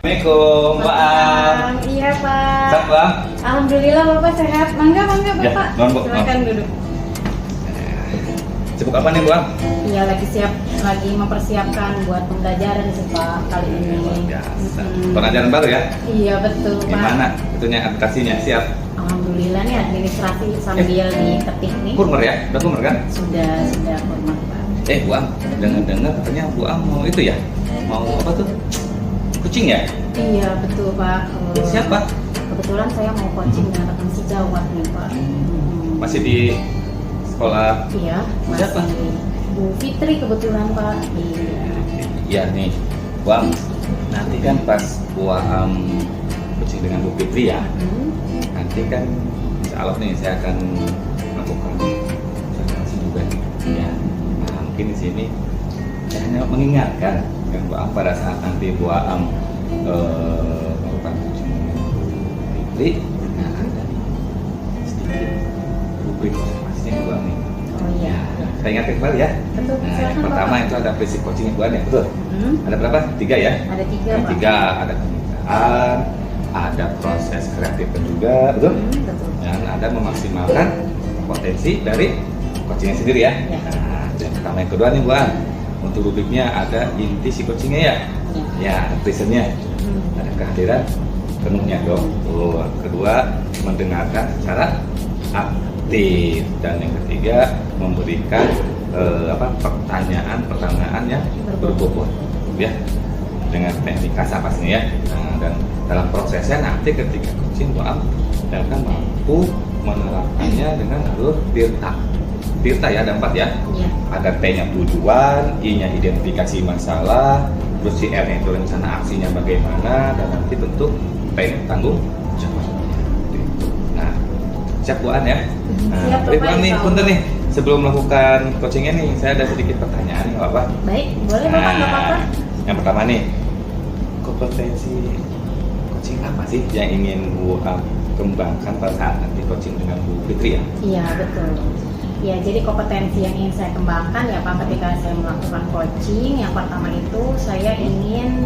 Assalamualaikum, Mbak Am. Iya, Pak. Sehat, Bang? Alhamdulillah Bapak sehat. Mangga, Ya, Bapak. nuhun, Bu. Silakan duduk. Sibuk apa nih, Bang? Iya, lagi mempersiapkan buat pembelajaran sih, Pak, kali ini. Luar biasa. Pelajaran baru ya? Iya, betul, Pak. Gimana? Itunya aplikasinya siap? Alhamdulillah nih administrasi sambil diketik nih. Kurmer ya? Udah kurmer kan? Sudah format, Pak. Bu Am, dengar-dengar katanya Bu Am mau itu ya? Mau apa tuh? Kucing ya? Iya, betul, Pak. Siapa? Kebetulan saya mau coaching dengan rekan sejawat nih, Pak. Masih di sekolah? Iya, Siapa? masih Bu Fitri kebetulan, Pak. Iya. Iya nih, Bu Am. Nanti kan pas Bu Am kucing dengan Bu Fitri ya, nanti kan insya Allah nih saya akan melakukan sosialisasi juga ya. Nah, mungkin di sini saya hanya mengingatkan dengan Bu Am pada saat nanti Bu Am melakukan kucing dengan Bu Fitri, nah ada nih sedikit rubrik konservasinya Bu Am nih. Oh iya. Saya ingatkan kembali ya. Betul. Nah, yang Silakan, pertama Bapak. itu ada prinsip coaching Bu Am ya, betul? Ada berapa? 3 ya? Ada 3, Yang Pak. 3 ada kemitraan, ada proses kreatifnya juga, betul? Betul. Dan ada memaksimalkan potensi dari coachingnya sendiri ya. Ya. Nah, yang pertama, yang kedua nih Bu An, untuk rubriknya ada inti si coachingnya ya. Ya, presentnya ada kehadiran penuhnya dong. Tuh, kedua mendengarkan secara aktif, dan yang ketiga memberikan pertanyaan yang berbobot ya, dengan teknik kasar pastinya ya. Nah, dan dalam prosesnya nanti ketika coaching Bu Am akan mampu menerapkannya dengan alur tirta ya, ada 4 ya. Iya. Ada T-nya tujuan, I-nya identifikasi masalah, terus si R-nya itu rencana aksinya bagaimana, dan nanti tentu P-nya tanggung jawab. Nah, siap Bu An ya. Nah, Siap, Bu An Bapak, nih, insya punten Allah. nih, sebelum melakukan coachingnya nih, saya ada sedikit pertanyaan nih, nggak apa-apa? Baik, boleh Bapak, nggak apa-apa. Yang pertama nih, kompetensi coaching apa sih yang ingin Bu Am kembangkan pada saat nanti coaching dengan Bu Fitri ya? Iya, betul. Ya, jadi kompetensi yang ingin saya kembangkan ya Pak ketika saya melakukan coaching, yang pertama itu saya ingin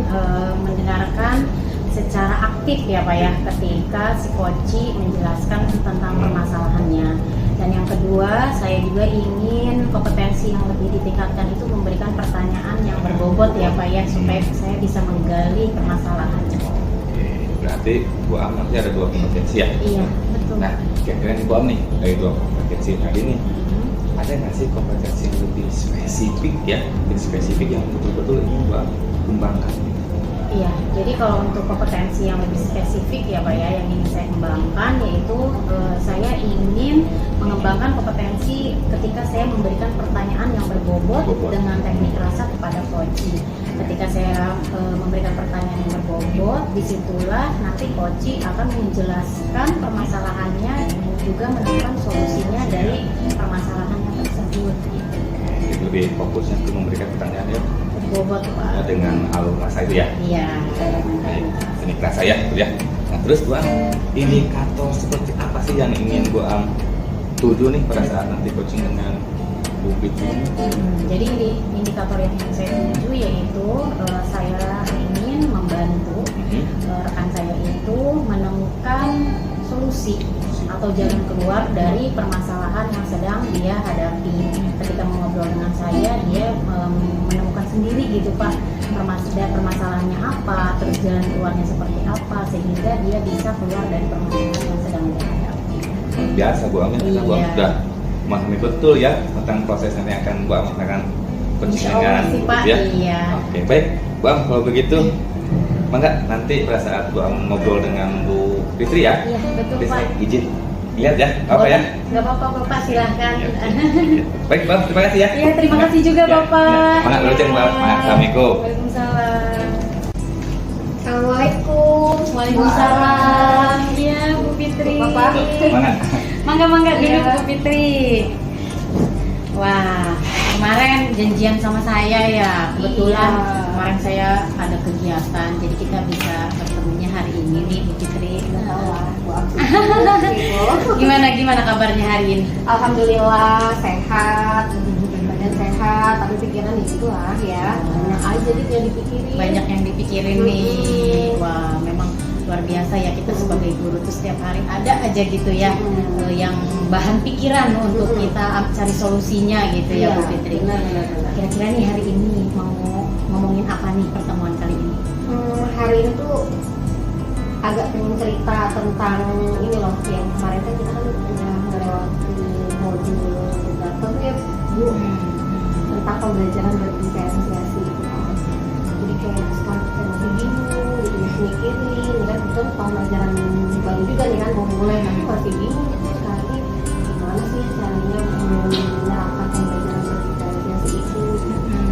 mendengarkan secara aktif ya Pak ya ketika si coach menjelaskan tentang permasalahannya. Dan yang kedua, saya juga ingin kompetensi yang lebih ditingkatkan itu memberikan pertanyaan yang berbobot ya Pak ya, supaya saya bisa menggali permasalahannya. Oke, berarti Bu Am nanti ada 2 kompetensi ya? Iya, betul. Nah, kira-kira nih Bu Am nih, dari 2 kompetensi tadi nih, ada nggak sih kompetensi yang lebih spesifik ya, lebih spesifik yang betul-betul ingin Bu Am kembangkan? Iya, jadi kalau untuk kompetensi yang lebih spesifik ya Pak ya, yang ingin saya kembangkan yaitu saya ingin mengembangkan kompetensi ketika saya memberikan pertanyaan yang berbobot dengan teknik rasa kepada coach. Ketika saya memberikan pertanyaan yang berbobot, disitulah nanti coach akan menjelaskan permasalahannya dan juga menemukan solusinya dari permasalahannya tersebut. Jadi lebih fokusnya untuk memberikan pertanyaan ya, Berbobot Pak. dengan alur rasa itu ya? Iya. Baik, ini rasa ya, betul ya. Nah, terus Bu Am, indikator seperti apa sih yang ingin Bu Am tuju nih pada saat nanti coaching dengan Bu Fitri? Jadi indikator yang ingin saya tuju yaitu saya ingin membantu rekan saya itu menemukan solusi atau jalan keluar dari permasalahan yang sedang dia hadapi. Ketika mengobrol dengan saya, dia menemukan sendiri gitu Pak, permasalahannya apa, terus jalan keluarnya seperti apa, sehingga dia bisa keluar dari permasalahan yang sedang dia hadapi. Biasa Bu Am, karena Bu Am Iya. sudah memahami betul ya tentang proses yang akan Bu Am akan coaching Insya Allah dengan sih, Bu Pak. Fitri ya. Iya. Oke, baik Bu Am, kalau begitu mangga nanti pada saat Bu Am ngobrol dengan Bu Fitri ya. Iya, betul Nanti Pak. saya izin lihat ya, apa ya? Nggak apa-apa Bapak, silahkan. Ya, ya. Baik Bang, terima kasih ya. Iya, terima kasih juga Ya, Bapak. ya. Semangat dulu Ceng, Bang. Semangat. Assalamualaikum. Waalaikumsalam. Assalamualaikum. Waalaikumsalam. Iya, Bu Fitri. Bapak. Semangat. Mangga duduk Iya. Bu Fitri. Wah, kemarin janjian sama saya ya. Kebetulan Iya. kemarin saya ada kegiatan, jadi kita bisa bertemunya hari ini nih Bu Fitri. Alhamdulillah. Gimana kabarnya hari ini? Alhamdulillah sehat. badan sehat tapi pikiran ya gitu lah ya, banyak aja gitu yang dipikirin. Banyak yang dipikirin nih. Wah, memang luar biasa ya kita sebagai guru tuh setiap hari ada aja gitu ya yang bahan pikiran untuk kita cari solusinya gitu ya, Bu Fitri. Kira-kira nih hari ini mau ngomongin apa nih pertemuan kali ini? Hari ini tuh agak pengen cerita tentang ini loh, yang kemarin kan kita kan udah melewati modul berapa tuh ya Bu, tentang pembelajaran berdiferensiasi gitu kan. Jadi kayak sekarang kita masih bingung gitu ya, mikirin kan, itu pembelajaran baru juga nih kan mau mulai, tapi masih bingung gitu sekarang ini gimana sih caranya menerapkan pembelajaran berdiferensiasi itu.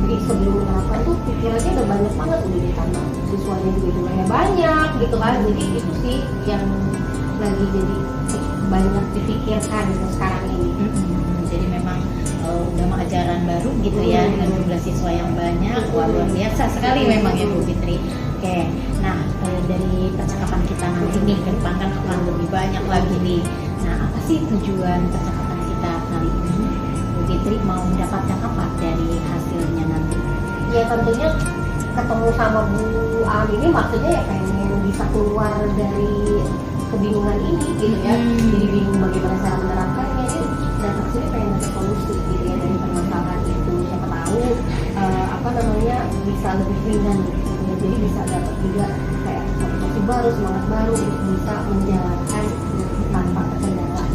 Jadi sebelum menerapkan tuh pikirannya udah banyak banget, udah ditambah siswanya juga jumlahnya banyak gitu kan. Jadi itu sih yang lagi jadi banyak dipikirkan gitu sekarang ini. Jadi memang udah ajaran baru gitu ya, dengan jumlah siswa yang banyak. Wah, luar biasa sekali memang ya Bu Fitri. Oke, nah dari percakapan kita nanti nih ke depan kan akan lebih banyak lagi nih. Nah, apa sih tujuan percakapan kita kali ini? Bu Fitri mau mendapatkan apa dari hasilnya nanti? Ya tentunya ketemu sama Bu Am ini maksudnya ya pengen bisa keluar dari kebingungan ini gitu ya. Jadi bingung bagaimana cara menerapkannya, jadi datang sini pengen ada solusi gitu ya dari permasalahan itu. Siapa tahu bisa lebih ringan gitu ya. Jadi bisa dapat juga kayak motivasi baru, semangat baru untuk bisa menjalankan tanpa terkendala.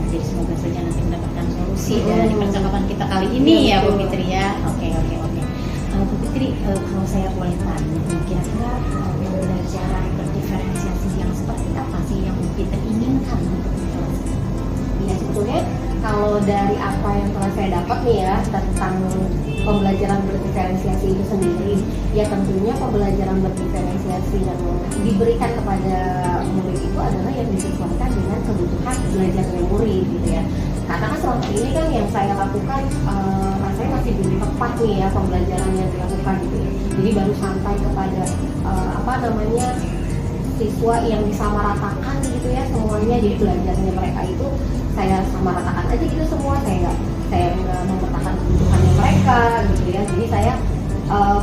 Jadi semoga saja nanti mendapatkan solusi dari percakapan kita kali ini ya Bu Fitri ya. Oke. Bu Fitri, kalau saya boleh tanya, kira-kira pembelajaran berdiferensiasi yang seperti apa sih yang Bu Fitri inginkan untuk dijelaskan? Ya sebetulnya kalau dari apa yang telah saya dapat nih ya tentang pembelajaran berdiferensiasi itu sendiri, ya tentunya pembelajaran berdiferensiasi yang diberikan kepada murid itu adalah yang disesuaikan dengan kebutuhan belajar murid gitu ya. Karena kan selama ini kan yang saya lakukan rasanya masih belum tepat nih ya pembelajaran yang dilakukan gitu ya. Jadi baru sampai kepada siswa yang disamaratakan gitu ya semuanya. Jadi belajarnya mereka itu saya samaratakan aja gitu semua, saya nggak memetakan kebutuhannya mereka gitu ya. Jadi saya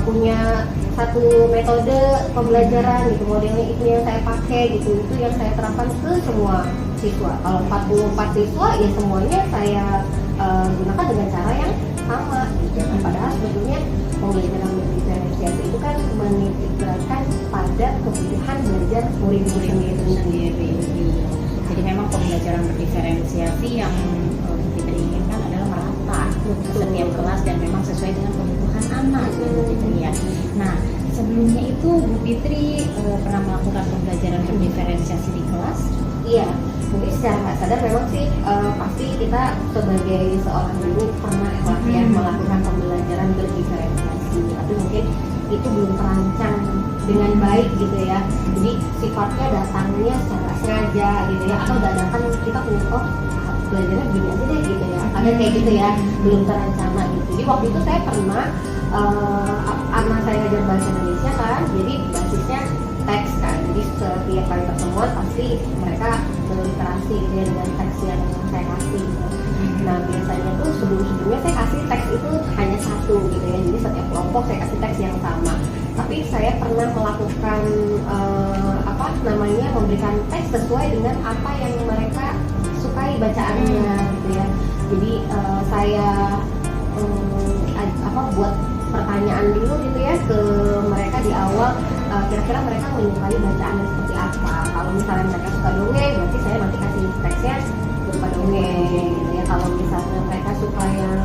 punya satu metode pembelajaran gitu, modelnya itu yang saya pakai gitu, itu yang saya terapkan ke semua siswa. Kalau 44 siswa ya semuanya saya gunakan dengan cara yang sama gitu. Padahal sebetulnya pembelajaran berdiferensiasi itu kan menitikberatkan pada kebutuhan belajar murid-murid sendiri. Jadi memang pembelajaran berdiferensiasi yang kita inginkan adalah merata ke setiap kelas dan memang sesuai dengan kebutuhan anak Bu Fitri ya. Nah, sebelumnya itu Bu Fitri pernah melakukan pembelajaran berdiferensiasi di kelas? Iya, mungkin secara nggak sadar memang sih pasti kita sebagai seorang guru pernah melakukan pembelajaran berdiferensiasi, tapi mungkin itu belum terancang dengan baik gitu ya. Jadi sifatnya datangnya secara sengaja gitu ya, atau dadakan kita punya belajarnya begini aja deh gitu ya, ada kayak gitu ya, belum terencana gitu. Jadi waktu itu saya pernah anak saya ngajar bahasa Indonesia kan, jadi basisnya teks kan, jadi setiap kali pertemuan pasti mereka berliterasi gitu ya dengan teks yang saya kasih gitu. Nah biasanya tuh sebelumnya saya kasih teks itu hanya satu gitu ya, jadi setiap kelompok saya kasih teks yang sama. Tapi saya pernah melakukan memberikan teks sesuai dengan apa yang mereka sukai bacaannya gitu ya. Jadi saya buat pertanyaan dulu gitu ya ke mereka di awal, kira-kira mereka menyukai bacaannya seperti apa. Kalau misalnya mereka suka dongeng, berarti saya nanti kasih teksnya berupa dongeng gitu ya. Kalau misalnya mereka suka yang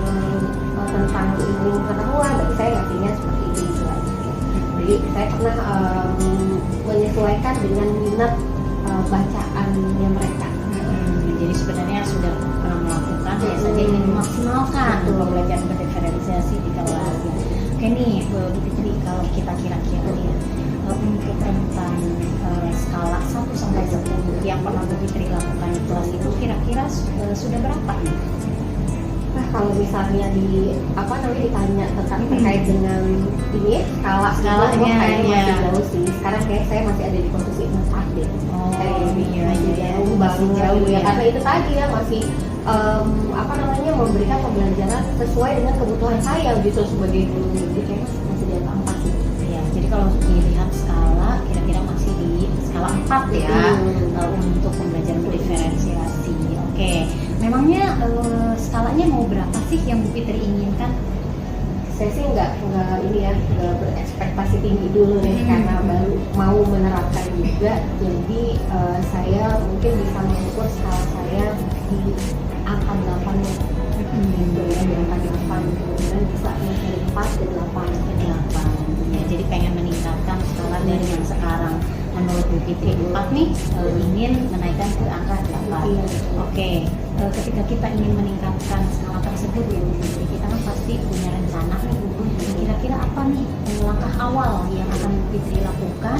tentang ilmu pengetahuan, berarti saya kasihnya seperti itu juga. Jadi saya pernah menyesuaikan dengan minat bacaannya mereka. Jadi sebenarnya sudah pernah melakukan, ya saja ingin memaksimalkan pembelajaran berdiferensiasi di kelas. Oke nih Bu Fitri, kalau kita kira-kira ya untuk tentang skala 1 sampai 10 yang pernah Bu Fitri lakukan di kelas itu kira-kira sudah berapa nih? Nah, kalau misalnya ditanya tentang terkait dengan ini Skalanya, kayaknya ya. masih jauh sih. Sekarang kayak saya masih ada di posisi 4 deh. Kayak iya, masih iya. jauh Masih banget jauh ya. ya. Karena itu tadi ya masih memberikan pembelajaran sesuai dengan kebutuhan saya justru sebagai guru. Jadi kayak masih di angka 4 sih. Ya, jadi kalau dilihat skala kira-kira masih di skala 4 ya untuk pembelajaran berdiferensiasi. Oke, memangnya skalanya mau berapa sih yang Bu Fitri inginkan? Saya sih nggak berekspektasi tinggi dulu nih karena baru mau menerapkan juga. Jadi saya mungkin bisa mengukur skala saya di angka 8 gitu ya, di angka 8 kemudian bisa dari 4 ke 8 Ke 8. Ya, jadi pengen meningkatkan skala dari yang sekarang. Menurut Bu Fitri 4 nih ingin menaikkan ke angka 8. Iya. Oke, ketika kita ingin meningkatkan skala tersebut ya Bu Fitri, kita kan pasti punya rencana nih. Kira-kira apa nih langkah awal yang akan Bu Fitri lakukan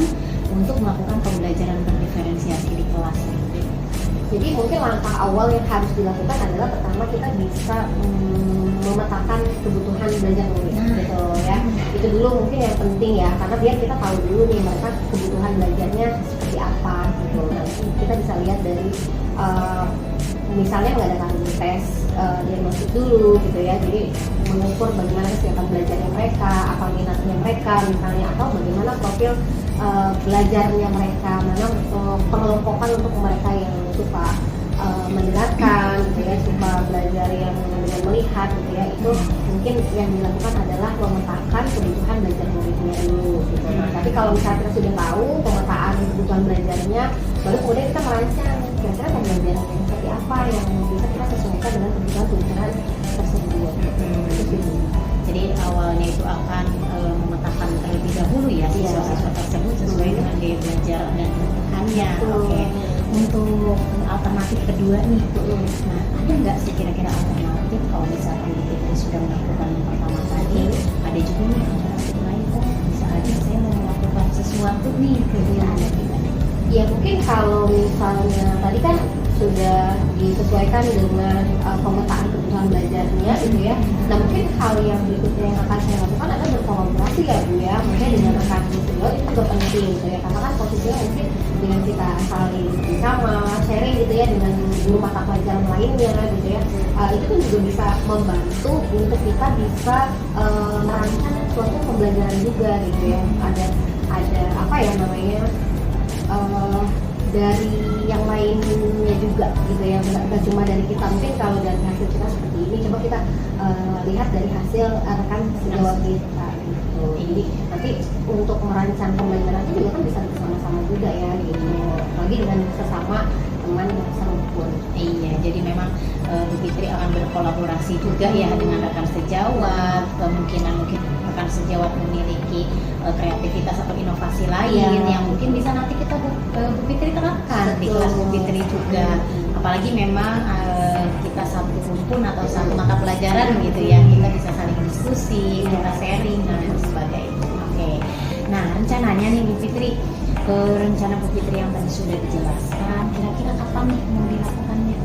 untuk melakukan pembelajaran berdiferensiasi di kelas? Jadi mungkin langkah awal yang harus dilakukan adalah pertama kita bisa memetakan kebutuhan belajar murid gitu ya. Itu dulu mungkin yang penting ya, karena biar kita tahu dulu nih mereka kebutuhan belajarnya seperti apa gitu. Nah, kita bisa lihat dari misalnya nggak ada tes diagnostik dulu gitu ya. Jadi mengukur bagaimana kesiapan belajarnya mereka, apa minatnya mereka misalnya, atau bagaimana profil belajarnya mereka, mana pengelompokan untuk mereka yang suka mendengarkan gitu ya, suka belajar yang dengan melihat gitu ya. Itu mungkin yang dilakukan adalah memetakan kebutuhan belajar muridnya dulu gitu. Nah, tapi kalau misalnya kita sudah tahu pemetaan kebutuhan belajarnya, baru kemudian kita merancang kira-kira pembelajaran yang seperti apa yang bisa kita sesuaikan dengan kebutuhan tersebut. Jadi awalnya itu akan memetakan terlebih dahulu ya siswa-siswa tersebut sesuai dengan gaya belajar dan kebutuhannya. Oke. Untuk alternatif kedua nih, nah ada nggak sih kira-kira alternatif kalau misalkan kita sudah melakukan yang pertama tadi, ada juga nih alternatif lain, bisa aja saya mau melakukan sesuatu nih, kira-kira ada tidak? Ya mungkin kalau misalnya tadi kan sudah disesuaikan dengan pemetaan kebutuhan belajarnya gitu ya. Nah mungkin hal yang berikutnya yang akan saya lakukan adalah berkolaborasi ya Bu ya. Mungkin dengan rekan senior itu juga penting gitu ya. Karena kan posisinya mungkin dengan kita saling bersama, sharing gitu ya dengan guru mata pelajaran lainnya gitu ya. Itu kan juga bisa membantu untuk kita bisa merancang suatu pembelajaran juga gitu ya. Ada apa ya namanya? Dari yang lainnya juga gitu ya, nggak cuma dari kita. Mungkin kalau dari hasil kita seperti ini, coba kita lihat dari hasil rekan sejawat kita gitu. Jadi nanti untuk merancang pembelajaran itu juga kan bisa bersama-sama juga ya gitu, lagi dengan sesama teman yang serumpun. Iya, jadi memang Bu Fitri akan berkolaborasi juga ya dengan rekan sejawat. Kemungkinan mungkin rekan sejawat memiliki kreativitas atau inovasi lain yang mungkin bisa nanti kita Bu Fitri terapkan di kelas Bu Fitri juga. Apalagi memang kita satu rumpun atau satu mata pelajaran gitu ya, kita bisa saling diskusi, kita sharing dan sebagainya. Oke. Nah, rencananya nih Bu Fitri, rencana Bu Fitri yang tadi sudah dijelaskan, kira-kira kapan nih mau dilakukannya?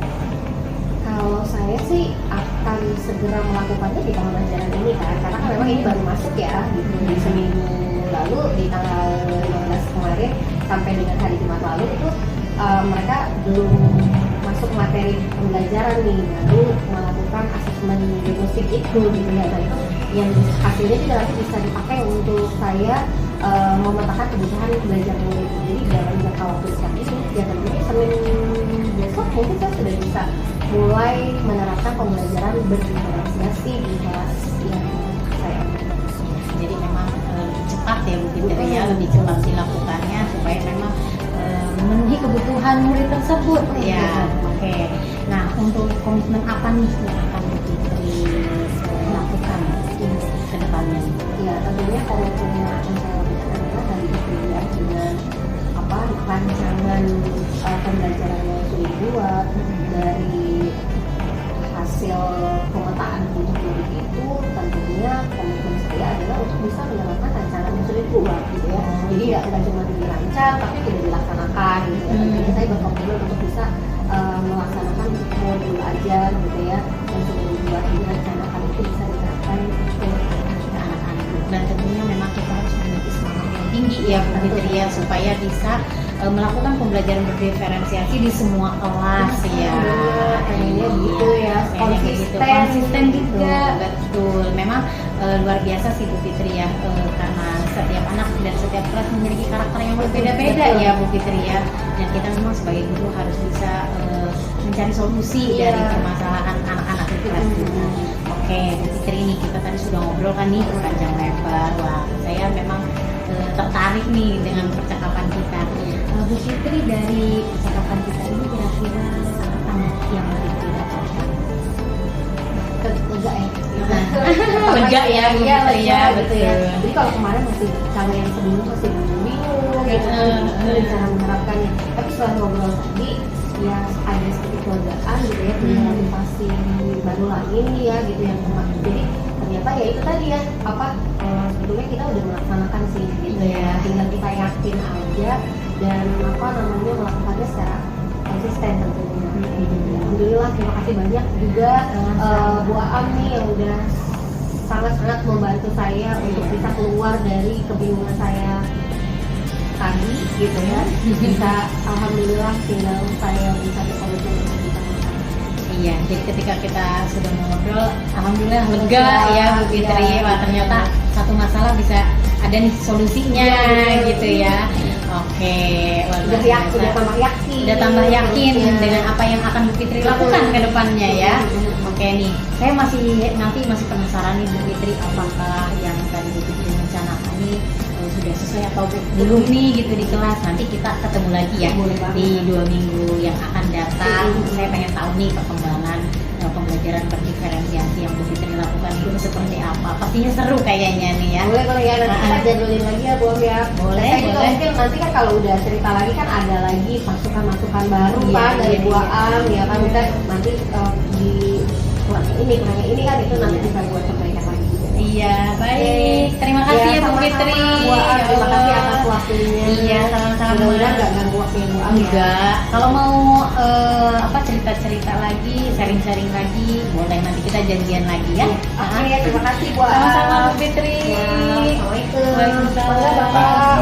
Kalau saya sih akan segera melakukannya di tahun ajaran ini kan, karena kan memang ini baru masuk ya gitu. Di seminggu lalu di tanggal 15 kemarin sampai dengan hari Jumat lalu itu mereka belum masuk materi pembelajaran nih, baru melakukan asesmen diagnostik itu gitu ya. Nah itu yang hasilnya juga nanti bisa dipakai untuk saya memetakan kebutuhan belajar murid. Jadi dalam jangka waktu dekat ini ya tentunya Senin besok mungkin saya sudah bisa mulai menerapkan pembelajaran berdiferensiasi di kelas yang saya ambil. Jadi memang lebih cepat ya Bu Fitri ya, lebih cepat dilakukannya supaya memang memenuhi kebutuhan murid tersebut ya. Oke. Nah, untuk komitmen apa nih yang akan Bu Fitri lakukan ke depannya? Ya tentunya komitmen yang akan saya lakukan adalah dari kemudian dengan rancangan pembelajaran yang sudah dibuat, dari hasil pemetaan untuk murid itu, tentunya komitmen saya adalah untuk bisa menerapkan rancangan yang sudah dibuat gitu ya. Jadi nggak cuma dirancang tapi tidak dilaksanakan gitu ya. Tentunya saya berkomitmen untuk bisa melaksanakan modul ajar gitu ya, dan sudah dibuat direncanakan itu bisa diterapkan ke anak-anak. Dan tentunya memang kita harus memiliki semangat yang tinggi ya Bu Fitri ya, supaya bisa melakukan pembelajaran berdiferensiasi di semua kelas ya. Kayaknya gitu ya, Konsisten juga, betul. Memang luar biasa sih Bu Fitri ya, karena setiap anak dan setiap kelas memiliki karakter yang berbeda-beda ya Bu Fitri ya. Dan kita memang sebagai guru harus bisa mencari solusi dari permasalahan anak-anak di kelas kita. Oke, Bu Fitri, ini kita tadi sudah ngobrol kan nih panjang lebar. Wah, saya memang tertarik nih dengan percakapan kita. Bu Fitri, dari percakapan kita ini kira-kira anak yang Bu Fitri dapatkan? Lega ya. Lega ya Bu Fitri ya, gitu ya. Jadi kalau kemarin masih kalau yang sebelumnya masih bingung gitu cara menerapkannya. Tapi setelah ngobrol tadi ya ada sedikit kelegaan gitu ya, punya motivasi baru lagi nih ya gitu yang kemarin. Jadi ternyata ya itu tadi ya sebetulnya kita udah melaksanakan sih gitu ya, tinggal kita yakin aja dan melakukannya secara konsisten tentunya. Alhamdulillah, terima kasih banyak juga Bu Aam nih yang udah sangat-sangat membantu saya untuk bisa keluar dari kebingungan saya tadi gitu ya. Bisa alhamdulillah tinggal saya bisa berkomitmen untuk bisa melakukan. Iya, jadi ketika kita sudah ngobrol, alhamdulillah lega ya Bu Fitri. Wah, ternyata satu masalah bisa ada nih solusinya gitu ya. Oke, udah tambah yakin dengan apa yang akan Bu Fitri lakukan ke depannya ya. Oke nih, saya masih penasaran nih Bu Fitri, apakah yang tadi Bu Fitri rencanakan ini sudah sesuai atau belum nih gitu di kelas. Nanti kita ketemu lagi ya di 2 minggu yang akan datang. Saya pengen tahu nih perkembangan pembelajaran berdiferensiasi yang Bu Fitri lakukan itu seperti apa. Pastinya seru kayaknya nih ya. Boleh ya, nanti kita jadwalin lagi ya Bu ya. Boleh. Mungkin nanti kan kalau udah cerita lagi kan ada lagi masukan baru dari Bu Aam ya kan, kita nanti di kurangnya ini kan itu nanti bisa buat perbaikan lagi. Iya, baik. Terima kasih ya Bu Fitri. Terima kasih atas waktunya. Iya, sama-sama. Mudah-mudahan nggak ganggu waktunya Bu Aam. Enggak. Kalau mau cerita-cerita lagi, sharing-sharing lagi, boleh nanti kita janjian lagi ya. Oke, terima kasih Bu Aam. Sama-sama Bu Fitri. Assalamualaikum. Waalaikumsalam. Bapak.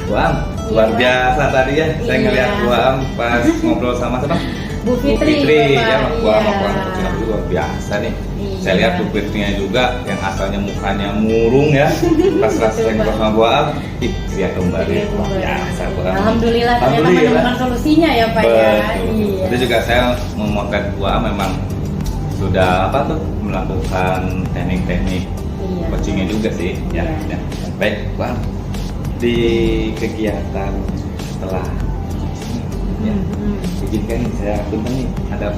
Bu Aam, luar biasa tadi ya. Saya ngeliat Bu Aam pas ngobrol sama siapa? Bu Fitri. Ya, Bu Aam Iya. itu luar biasa nih. Iya. Saya lihat Bu Fitrinya juga yang asalnya mukanya murung ya. Pas saya ngobrol sama Bu Aam, dia kembali luar biasa Bu Aam. Alhamdulillah ternyata menemukan solusinya ya Pak ya. Iya. Itu juga saya memotret Bu Aam memang sudah melakukan teknik-teknik coachingnya juga sih ya. Iya. Baik Bu Aam, di kegiatan setelah ya, izinkan saya punten nih ada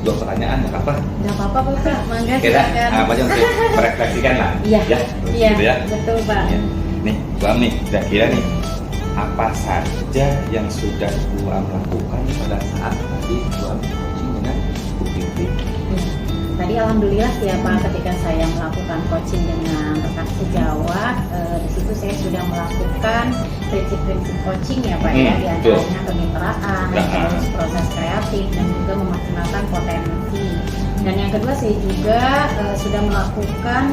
2 pertanyaan, nggak apa? Nggak apa-apa Pak, mangga Kita silakan. apa aja untuk merefleksikan lah. Iya, Ya, iya, gitu ya. betul Pak. Ya. Nih, Bu Aam nih, kira-kira nih apa saja yang sudah Bu Aam lakukan pada saat tadi Bu Aam coaching dengan Bu Fitri? Tadi alhamdulillah ya Pak, ketika saya melakukan coaching dengan rekan sejawat, di situ saya sudah melakukan prinsip-prinsip coaching ya Pak ya, di antaranya kemitraan, terus proses kreatif dan juga memaksimalkan potensi. Dan yang kedua saya juga sudah melakukan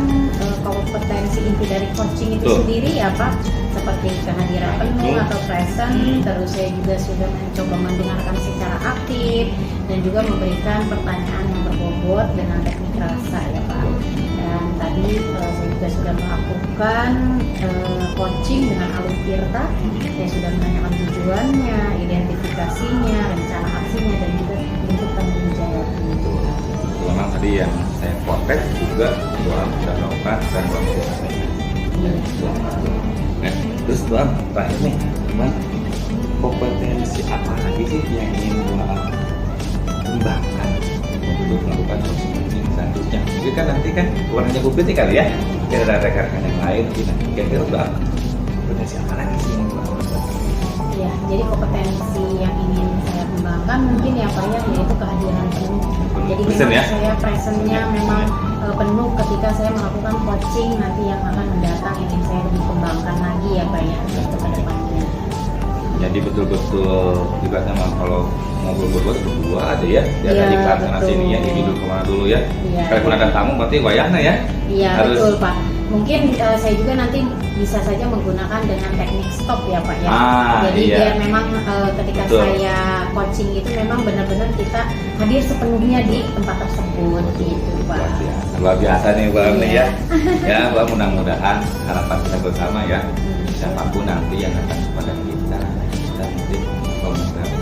kompetensi inti dari coaching itu sendiri ya Pak, seperti kehadiran penuh atau present. Terus saya juga sudah mencoba mendengarkan secara aktif dan juga memberikan pertanyaan yang berbobot dengan teknik rasa ya Pak. Dan tadi saya juga sudah melakukan coaching dengan Alun Tirta. Saya sudah menanyakan tujuannya, identifikasinya, rencana aksinya dan juga bentuk tanggung jawabnya. Memang tadi yang saya potret juga Bu Aam sudah melakukan dan Bu Aam sudah sampaikan. Terus Bu Aam, terakhir nih, kompetensi apa lagi sih yang ingin Bu Aam kembangkan untuk melakukan coaching selanjutnya? Mungkin kan nanti kan bukan hanya Bu Fitri kali ya, mungkin ada rekan-rekan yang lain, kira-kira Bu Aam kompetensi apa lagi sih yang Bu Aam kembangkan? Ya, jadi kompetensi yang ingin saya kembangkan mungkin ya Pak ya, yaitu kehadiran penuh. Jadi memang saya presentnya memang penuh ketika saya melakukan coaching nanti yang akan mendatang, ingin saya lebih kembangkan lagi ya Pak ya untuk ke depannya. Jadi betul-betul ibaratnya mah kalau ngobrol berdua aja ya, Iya, di sana betul. sini ya, ini dulu kemana dulu ya. Iya. Kalaupun ada tamu berarti wayahna ya. Iya Harus- betul Pak. Mungkin saya juga nanti bisa saja menggunakan dengan teknik stop ya Pak ya. Jadi iya. biar memang ketika Betul. saya coaching itu memang benar-benar kita hadir sepenuhnya di tempat tersebut gitu Pak. Luar biasa nih Bang nih ya. Iya. Ya Bang, mudah-mudahan harapan kita bersama ya. Hmm. Siapapun nanti yang akan kepada kita, dan nanti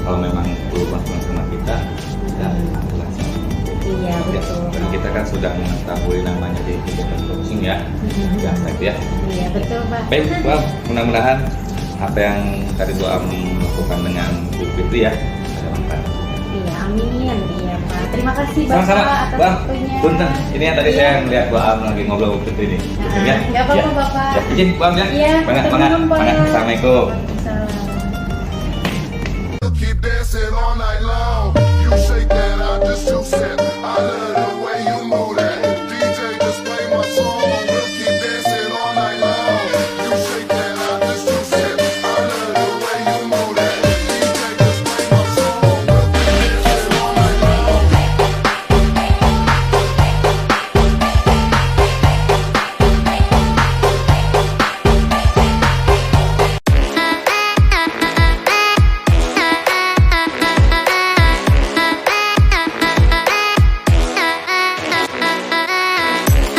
kalau memang perlu bantuan sama kita ambillah. Iya betul. Dan kita kan sudah mengetahui namanya di kegiatan coaching ya, biasa ya. Iya betul Pak. Baik, Bang, mudah-mudahan apa yang tadi Bu Am lakukan dengan Bu Fitri ya ada manfaat. Iya amin. Iya Pak. Terima kasih Sama-sama, Bapak atas Bang. waktunya. Punten, ini yang tadi Iya. saya melihat Bu Am lagi ngobrol Bu Fitri nih. Nah, nggak apa-apa, Bapak. Ya, izin Bang ya. Iya. Semangat. Assalamualaikum. Waalaikumsalam. Keep dancing all night long.